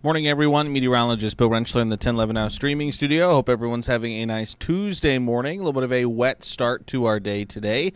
Morning, everyone. Meteorologist Bill Rentschler in the 1011 Now streaming studio. Hope everyone's having a nice Tuesday morning. A little bit of a wet start to our day today.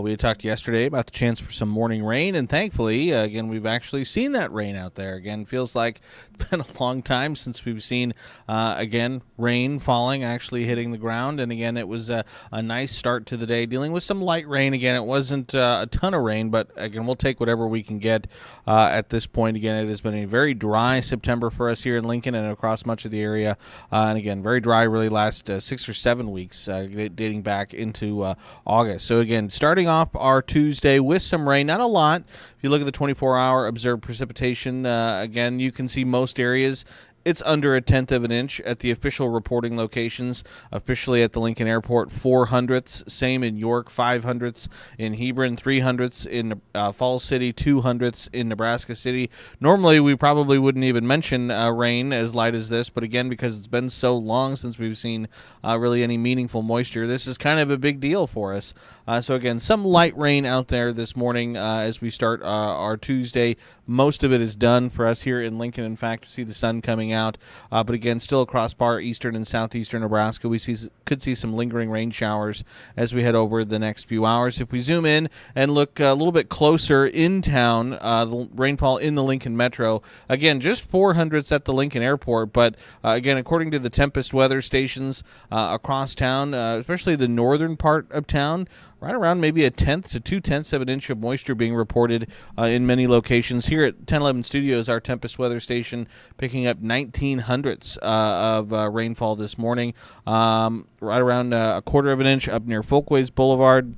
We had talked yesterday about the chance for some morning rain, and thankfully, again, we've actually seen that rain out there. Again, feels like it's been a long time since we've seen, again, rain falling, actually hitting the ground. And again, it was a nice start to the day, dealing with some light rain. Again, it wasn't a ton of rain, but again, we'll take whatever we can get at this point. Again, it has been a very dry September for us here in Lincoln and across much of the area. And again, very dry really last 6 or 7 weeks, dating back into August. So again, starting off our Tuesday with some rain, not a lot. If you look at the 24-hour observed precipitation, again, you can see most areas it's under 1/10 of an inch at the official reporting locations. Officially at the Lincoln Airport, 4/100ths. Same in York, 5/100ths. In Hebron, 3/100ths. In Falls City, 2/100ths. In Nebraska City. Normally, we probably wouldn't even mention rain as light as this, but again, because it's been so long since we've seen really any meaningful moisture, this is kind of a big deal for us. So again, some light rain out there this morning as we start our Tuesday. Most of it is done for us here in Lincoln. In fact, we see the sun coming out. But again, still across far eastern and southeastern Nebraska, we could see some lingering rain showers as we head over the next few hours. If we zoom in and look a little bit closer in town, the rainfall in the Lincoln Metro, again, just 4/100ths at the Lincoln Airport. But again, according to the Tempest weather stations across town, especially the northern part of town, right around maybe 1/10 to 2/10 of an inch of moisture being reported in many locations. Here at 1011 Studios, our Tempest weather station picking up 19/100ths of rainfall this morning, right around 1/4 of an inch up near Folkways Boulevard.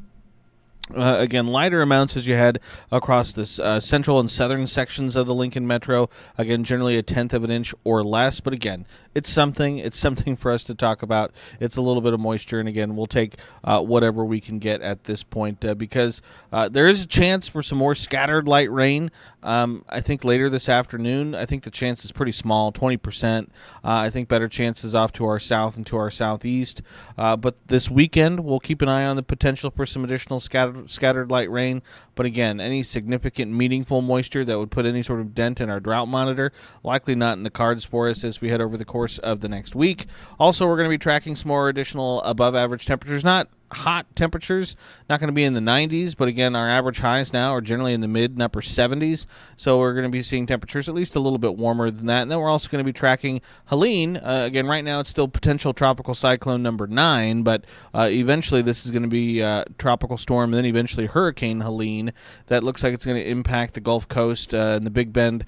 Again, lighter amounts as you head across the central and southern sections of the Lincoln Metro. Again, generally 1/10 of an inch or less. But again, it's something. It's something for us to talk about. It's a little bit of moisture. And again, we'll take whatever we can get at this point because there is a chance for some more scattered light rain. I think later this afternoon, I think the chance is pretty small, 20%. I think better chances off to our south and to our southeast. But this weekend, we'll keep an eye on the potential for some additional scattered light rain. But again, any significant meaningful moisture that would put any sort of dent in our drought monitor, likely not in the cards for us as we head over the course of the next week. Also, we're going to be tracking some more additional above average temperatures, not hot temperatures, not going to be in the 90s, but again, our average highs now are generally in the mid and upper 70s, so we're going to be seeing temperatures at least a little bit warmer than that. And then we're also going to be tracking Helene. Again, right now it's still potential tropical cyclone number 9, but eventually this is going to be tropical storm and then eventually Hurricane Helene that looks like it's going to impact the Gulf Coast and the Big Bend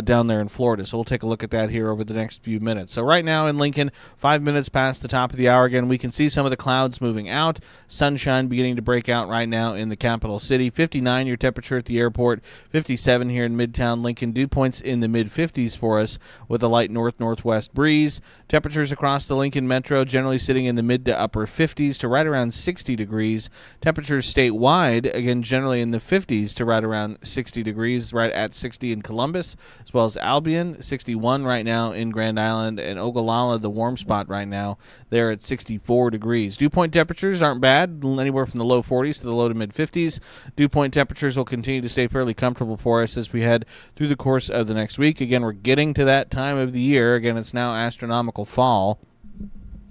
down there in Florida. So we'll take a look at that here over the next few minutes. So right now in Lincoln, 5 minutes past the top of the hour, again, we can see some of the clouds moving out. Sunshine beginning to break out right now in the capital city. 59 your temperature at the airport. 57 here in Midtown Lincoln. Dew points in the mid-50s for us with a light north-northwest breeze. Temperatures across the Lincoln Metro generally sitting in the mid to upper 50s to right around 60 degrees. Temperatures statewide, again, generally in the 50s to right around 60 degrees, right at 60 in Columbus, as well as Albion, 61 right now in Grand Island, and Ogallala, the warm spot right now, they're at 64 degrees. Dew point temperatures aren't bad, anywhere from the low 40s to the low to mid 50s. Dew point temperatures will continue to stay fairly comfortable for us as we head through the course of the next week. Again, we're getting to that time of the year. Again, it's now astronomical fall,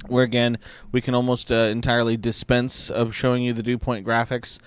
where, again, we can almost entirely dispense of showing you the dew point graphics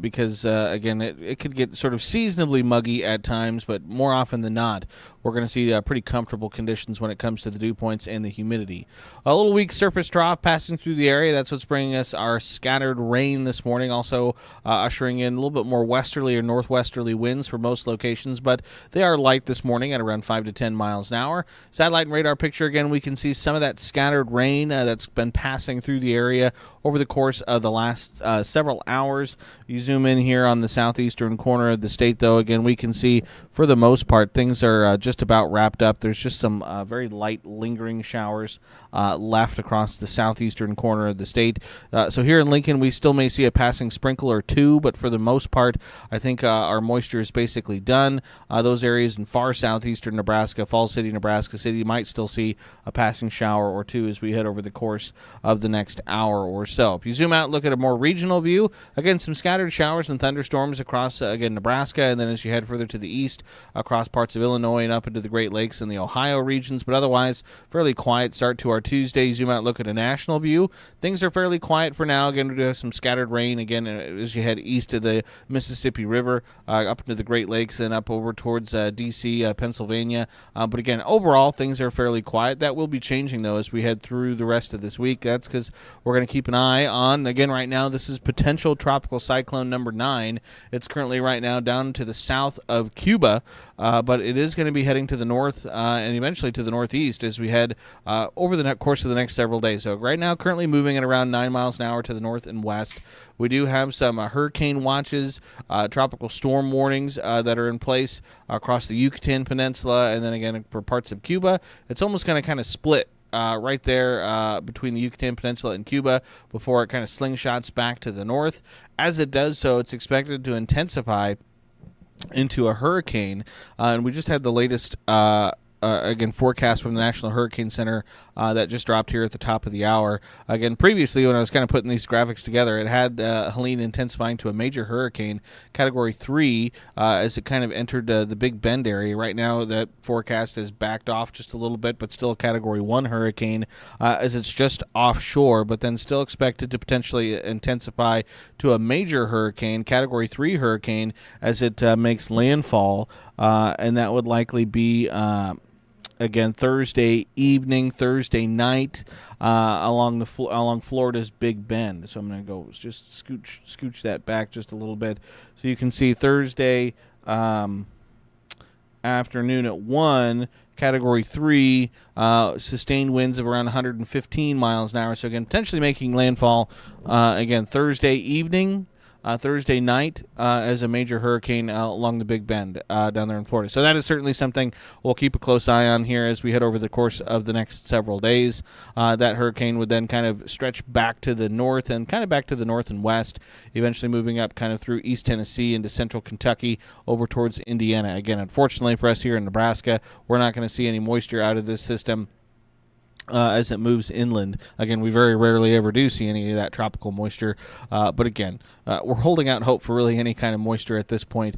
because, again, it could get sort of seasonably muggy at times, but more often than not, we're going to see pretty comfortable conditions when it comes to the dew points and the humidity. A little weak surface trough passing through the area. That's what's bringing us our scattered rain this morning, also ushering in a little bit more westerly or northwesterly winds for most locations, but they are light this morning at around 5 to 10 miles an hour. Satellite and radar picture, again, we can see some of that scattered rain that's been passing through the area over the course of the last several hours. You zoom in here on the southeastern corner of the state, though, again, we can see for the most part things are just about wrapped up. There's just some very light lingering showers left across the southeastern corner of the state. So here in Lincoln, we still may see a passing sprinkle or two, but for the most part, I think our moisture is basically done. Those areas in far southeastern Nebraska, Falls City, Nebraska City, might still see a passing shower or two as we head over over the course of the next hour or so. If you zoom out and look at a more regional view, again, some scattered showers and thunderstorms across, again, Nebraska, and then as you head further to the east, across parts of Illinois and up into the Great Lakes and the Ohio regions, but otherwise, fairly quiet start to our Tuesday. Zoom out and look at a national view. Things are fairly quiet for now. Again, we do have some scattered rain, again, as you head east of the Mississippi River, up into the Great Lakes and up over towards D.C., Pennsylvania. But again, overall, things are fairly quiet. That will be changing, though, as we head through the rest of this week. That's because we're going to keep an eye on, again, right now, this is potential tropical cyclone number 9. It's currently right now down to the south of Cuba, but it is going to be heading to the north and eventually to the northeast as we head over the course of the next several days. So right now, currently moving at around 9 miles an hour to the north and west. We do have some hurricane watches, tropical storm warnings that are in place across the Yucatan Peninsula, and then again for parts of Cuba. It's almost going to kind of split right there between the Yucatan Peninsula and Cuba before it kind of slingshots back to the north. As it does so, it's expected to intensify into a hurricane, and we just had the latest again, forecast from the National Hurricane Center that just dropped here at the top of the hour. Again, previously when I was kind of putting these graphics together, it had Helene intensifying to a major hurricane, Category 3, as it kind of entered the Big Bend area. Right now, that forecast has backed off just a little bit, but still a Category 1 hurricane, as it's just offshore, but then still expected to potentially intensify to a major hurricane, Category 3 hurricane, as it makes landfall, and that would likely be again, Thursday evening, Thursday night, along Florida's Big Bend. So I'm going to go just scooch that back just a little bit, so you can see Thursday afternoon at 1, Category 3, sustained winds of around 115 miles an hour. So again, potentially making landfall again Thursday evening. Thursday night as a major hurricane along the Big Bend down there in Florida. So that is certainly something we'll keep a close eye on here as we head over the course of the next several days. That hurricane would then kind of stretch back to the north and kind of back to the north and west, eventually moving up kind of through East Tennessee into central Kentucky over towards Indiana. Again, unfortunately for us here in Nebraska, we're not going to see any moisture out of this system as it moves inland. Again, we very rarely ever do see any of that tropical moisture, but again, we're holding out hope for really any kind of moisture at this point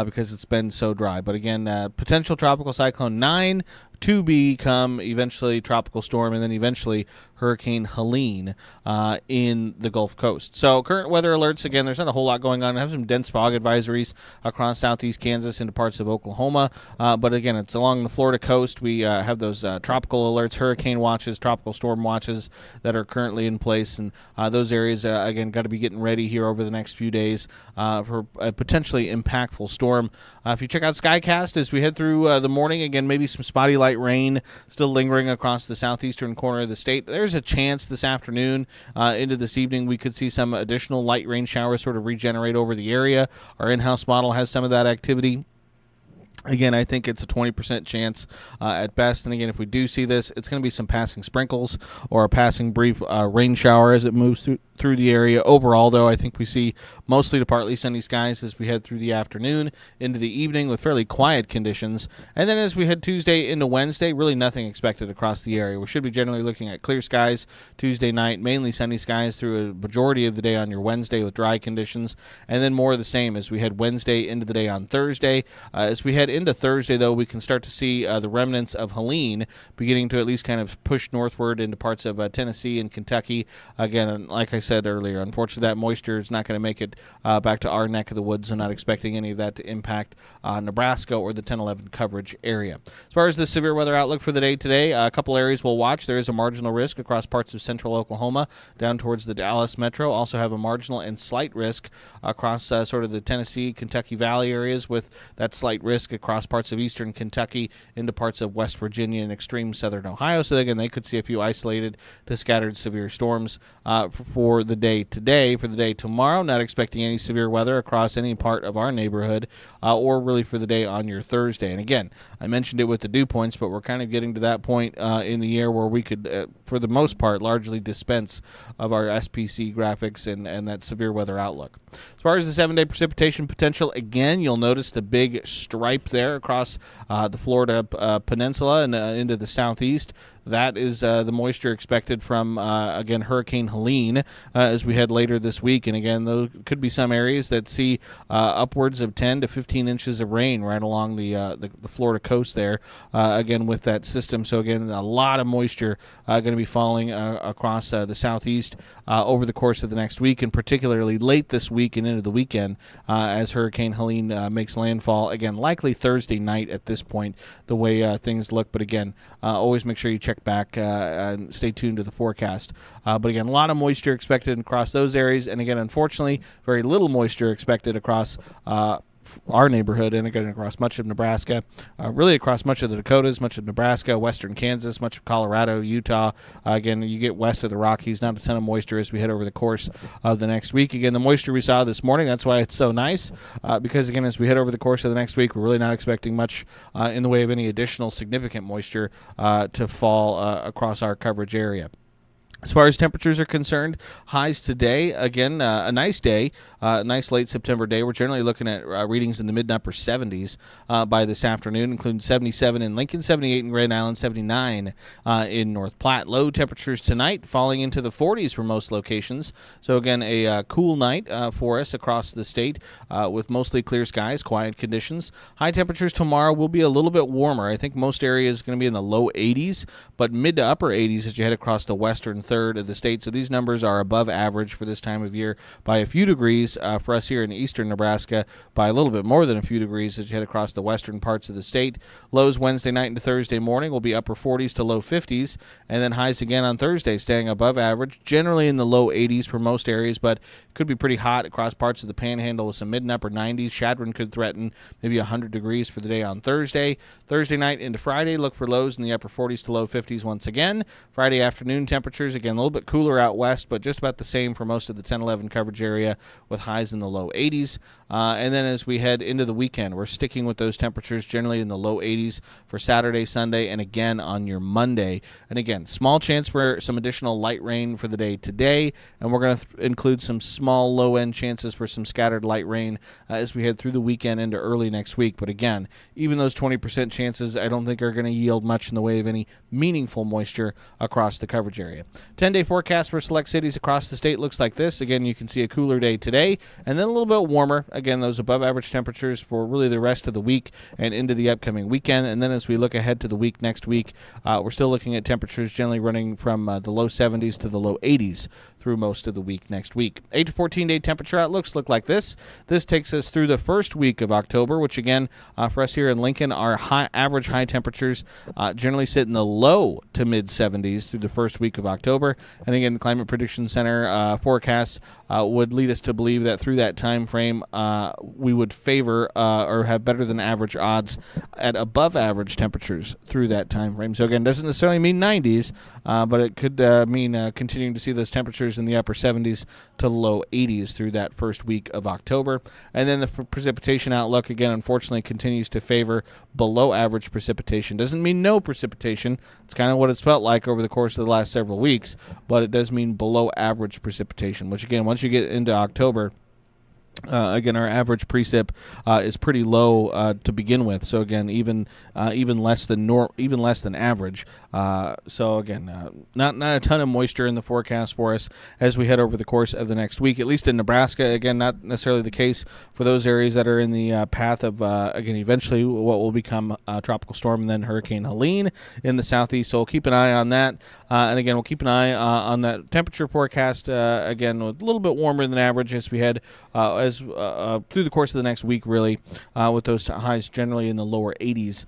because it's been so dry. But again, potential tropical cyclone 9 to become eventually tropical storm and then eventually Hurricane Helene in the Gulf Coast. So current weather alerts, again, there's not a whole lot going on. I have some dense fog advisories across southeast Kansas into parts of Oklahoma. But again, it's along the Florida coast. We have those tropical alerts, hurricane watches, tropical storm watches that are currently in place. And those areas, again, got to be getting ready here over the next few days for a potentially impactful storm. If you check out Skycast as we head through the morning, again, maybe some spotty light rain still lingering across the southeastern corner of the state. There's a chance this afternoon into this evening we could see some additional light rain showers sort of regenerate over the area. Our in-house model has some of that activity. Again, I think it's a 20% chance at best. And again, if we do see this, it's going to be some passing sprinkles or a passing brief rain shower as it moves through the area. Overall, though, I think we see mostly to partly sunny skies as we head through the afternoon into the evening with fairly quiet conditions. And then as we head Tuesday into Wednesday, really nothing expected across the area. We should be generally looking at clear skies Tuesday night, mainly sunny skies through a majority of the day on your Wednesday with dry conditions. And then more of the same as we head Wednesday into the day on Thursday. As we head into Thursday, though, we can start to see the remnants of Helene beginning to at least kind of push northward into parts of Tennessee and Kentucky. Again, like I said earlier, unfortunately, that moisture is not going to make it back to our neck of the woods. I'm not expecting any of that to impact Nebraska or the 10-11 coverage area. As far as the severe weather outlook for the day today, a couple areas we'll watch. There is a marginal risk across parts of central Oklahoma down towards the Dallas metro. Also have a marginal and slight risk across sort of the Tennessee, Kentucky Valley areas, with that slight risk across parts of eastern Kentucky into parts of West Virginia and extreme southern Ohio. So again, they could see a few isolated to scattered severe storms for the day today. For the day tomorrow, not expecting any severe weather across any part of our neighborhood or really for the day on your Thursday. And again, I mentioned it with the dew points, but we're kind of getting to that point in the year where we could, for the most part, largely dispense of our SPC graphics and that severe weather outlook. As far as the 7-day precipitation potential, again, you'll notice the big stripe there across the Florida peninsula and into the southeast. that is the moisture expected from, again, Hurricane Helene as we head later this week. And again, there could be some areas that see upwards of 10 to 15 inches of rain right along the Florida coast there, again, with that system. So, again, a lot of moisture going to be falling across the southeast over the course of the next week, and particularly late this week and into the weekend as Hurricane Helene makes landfall. Again, likely Thursday night at this point, the way things look. But again, always make sure you check back and stay tuned to the forecast. But again, a lot of moisture expected across those areas. And again, unfortunately, very little moisture expected across our neighborhood and again across much of Nebraska, really across much of the Dakotas, much of Nebraska, western Kansas, much of Colorado, Utah. Again, you get west of the Rockies, not a ton of moisture as we head over the course of the next week. Again, the moisture we saw this morning, that's why it's so nice, because again, as we head over the course of the next week, we're really not expecting much in the way of any additional significant moisture to fall across our coverage area. As far as temperatures are concerned, highs today, again, a nice day, nice late September day. We're generally looking at readings in the mid and upper 70s by this afternoon, including 77 in Lincoln, 78 in Grand Island, 79 in North Platte. Low temperatures tonight falling into the 40s for most locations. So, again, a cool night for us across the state with mostly clear skies, quiet conditions. High temperatures tomorrow will be a little bit warmer. I think most areas are going to be in the low 80s, but mid to upper 80s as you head across the western third of the state. So these numbers are above average for this time of year by a few degrees for us here in eastern Nebraska, by a little bit more than a few degrees as you head across the western parts of the state. Lows Wednesday night into Thursday morning will be upper 40s to low 50s, and then highs again on Thursday staying above average, generally in the low 80s for most areas, but could be pretty hot across parts of the Panhandle with some mid and upper 90s. Chadron could threaten maybe 100 degrees for the day on Thursday. Thursday night into Friday, look for lows in the upper 40s to low 50s once again. Friday afternoon temperatures, again, a little bit cooler out west, but just about the same for most of the 10-11 coverage area with highs in the low 80s. And then as we head into the weekend, we're sticking with those temperatures generally in the low 80s for Saturday, Sunday, and again on your Monday. And again, small chance for some additional light rain for the day today, and we're going to include some small low-end chances for some scattered light rain as we head through the weekend into early next week. But again, even those 20% chances I don't think are going to yield much in the way of any meaningful moisture across the coverage area. 10-day forecast for select cities across the state looks like this. Again, you can see a cooler day today and then a little bit warmer. Again, those above average temperatures for really the rest of the week and into the upcoming weekend. And then as we look ahead to the week next week, we're still looking at temperatures generally running from the low 70s to the low 80s through most of the week next week. 8 to 14-day temperature outlooks look like this. This takes us through the first week of October, which again, for us here in Lincoln, our average high temperatures generally sit in the low to mid 70s through the first week of October. And again, the Climate Prediction Center forecasts would lead us to believe that through that time frame, we would favor or have better than average odds at above average temperatures through that time frame. So again, doesn't necessarily mean 90s, but it could mean continuing to see those temperatures in the upper 70s to low 80s through that first week of October. And then the precipitation outlook, again, unfortunately continues to favor below average precipitation. Doesn't mean no precipitation. It's kind of what it's felt like over the course of the last several weeks, but it does mean below average precipitation, which again, once you get into October, again, our average precip is pretty low to begin with. So again, even less than average. So again, not a ton of moisture in the forecast for us as we head over the course of the next week, at least in Nebraska. Again, not necessarily the case for those areas that are in the path of again eventually what will become a tropical storm and then Hurricane Helene in the southeast. So we'll keep an eye on that. And again, we'll keep an eye on that temperature forecast. Again, a little bit warmer than average as we head through the course of the next week, really, with those highs generally in the lower 80s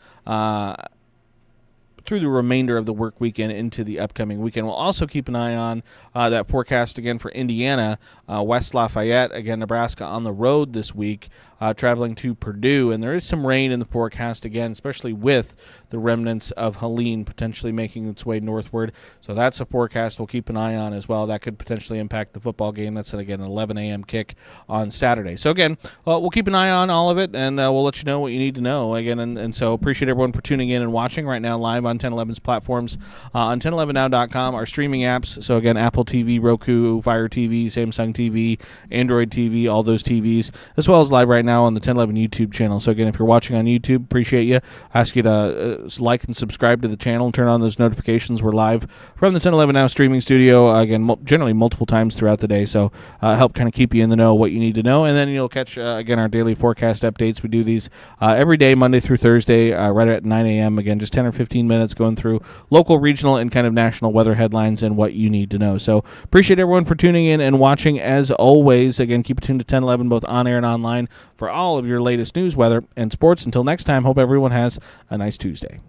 through the remainder of the work weekend into the upcoming weekend. We'll also keep an eye on that forecast again for Indiana, West Lafayette, again, Nebraska on the road this week, traveling to Purdue. And there is some rain in the forecast again, especially with the remnants of Helene potentially making its way northward. So that's a forecast we'll keep an eye on as well. That could potentially impact the football game. That's, again, an 11 a.m. kick on Saturday. So, again, we'll keep an eye on all of it, and we'll let you know what you need to know. Again, and so appreciate everyone for tuning in and watching right now live on on 1011's platforms on 1011now.com, our streaming apps. So, again, Apple TV, Roku, Fire TV, Samsung TV, Android TV, all those TVs, as well as live right now on the 1011 YouTube channel. So, again, if you're watching on YouTube, appreciate you. I ask you to like and subscribe to the channel and turn on those notifications. We're live from the 1011 Now streaming studio, again, generally multiple times throughout the day. So, help kind of keep you in the know what you need to know. And then you'll catch, again, our daily forecast updates. We do these every day, Monday through Thursday, right at 9 a.m. Again, just 10 or 15 minutes going through local, regional, and kind of national weather headlines and what you need to know. So appreciate everyone for tuning in and watching as always. Again, keep it tuned to 1011 both on air and online for all of your latest news, weather, and sports. Until next time, hope everyone has a nice Tuesday.